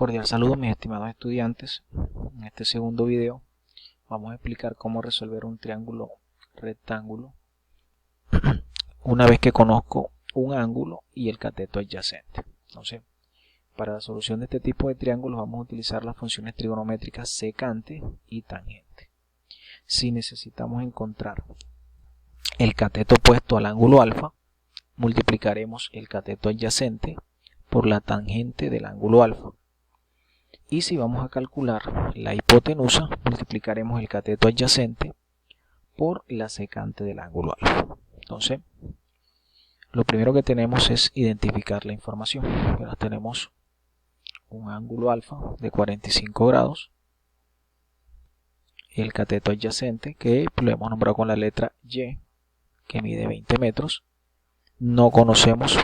Cordial saludo, mis estimados estudiantes. En este segundo video vamos a explicar cómo resolver un triángulo rectángulo una vez que conozco un ángulo y el cateto adyacente. Entonces, para la solución de este tipo de triángulos vamos a utilizar las funciones trigonométricas secante y tangente. Si necesitamos encontrar el cateto opuesto al ángulo alfa, multiplicaremos el cateto adyacente por la tangente del ángulo alfa. Y si vamos a calcular la hipotenusa, multiplicaremos el cateto adyacente por la secante del ángulo alfa. Entonces, lo primero que tenemos es identificar la información. Ahora tenemos un ángulo alfa de 45 grados, el cateto adyacente que lo hemos nombrado con la letra Y, que mide 20 metros. No conocemos,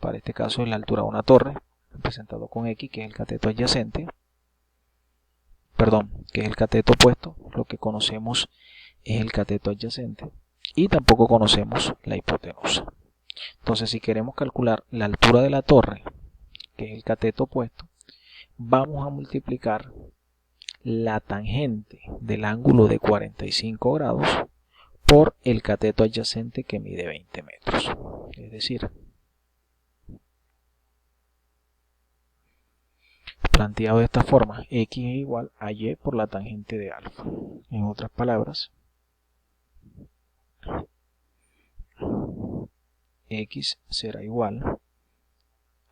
para este caso, la altura de una torre, representado con X, que es el cateto adyacente. Que es el cateto opuesto. Lo que conocemos es el cateto adyacente y tampoco conocemos la hipotenusa. Entonces, si queremos calcular la altura de la torre, que es el cateto opuesto, vamos a multiplicar la tangente del ángulo de 45 grados por el cateto adyacente, que mide 20 metros. Es decir, planteado de esta forma, X es igual a Y por la tangente de alfa. En otras palabras, X será igual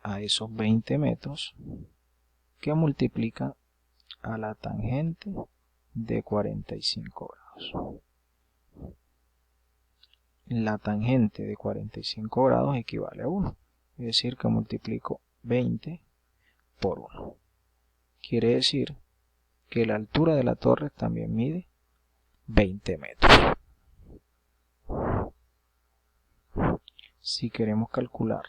a esos 20 metros que multiplican a la tangente de 45 grados. La tangente de 45 grados equivale a 1. Es decir, que multiplico 20 por 1. Quiere decir que la altura de la torre también mide 20 metros. Si queremos calcular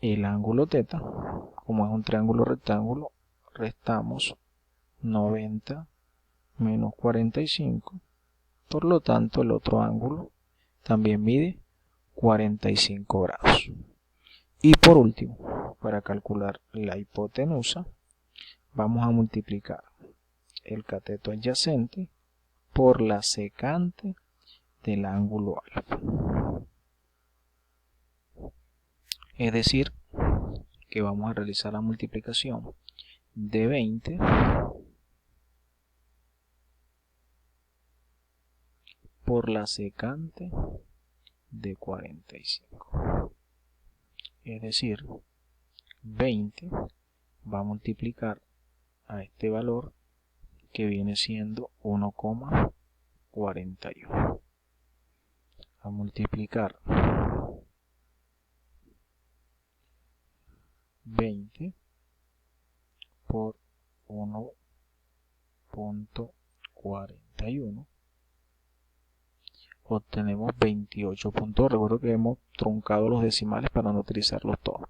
el ángulo θ, como es un triángulo rectángulo, restamos 90 menos 45. Por lo tanto, el otro ángulo también mide 45 grados. Y por último, para calcular la hipotenusa, vamos a multiplicar el cateto adyacente por la secante del ángulo alfa. Es decir, que vamos a realizar la multiplicación de 20 por la secante de 45. Es decir, 20 va a multiplicar a este valor, que viene siendo 1,41. A multiplicar 20 por 1,41 obtenemos 28 puntos. Recuerdo que hemos truncado los decimales para no utilizarlos todos.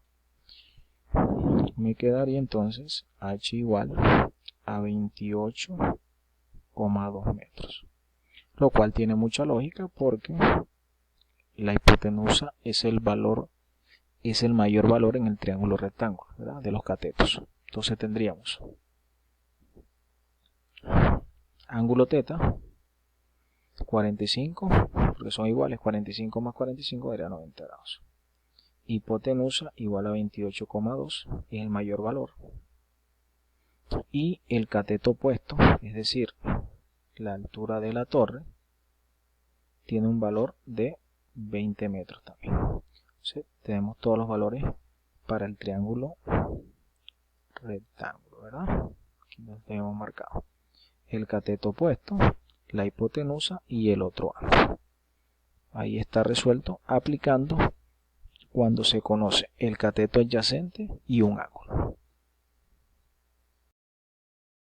Me quedaría entonces H igual a 28,2 metros, lo cual tiene mucha lógica porque la hipotenusa es el mayor valor en el triángulo rectángulo, ¿verdad?, de los catetos. Entonces tendríamos ángulo θ 45, porque son iguales, 45 más 45 daría 90 grados. Hipotenusa igual a 28,2, es el mayor valor. Y el cateto opuesto, es decir, la altura de la torre, tiene un valor de 20 metros también. Entonces, tenemos todos los valores para el triángulo rectángulo, ¿verdad? Aquí los tenemos marcados. El cateto opuesto, la hipotenusa y el otro ángulo. Ahí está resuelto aplicando cuando se conoce el cateto adyacente y un ángulo.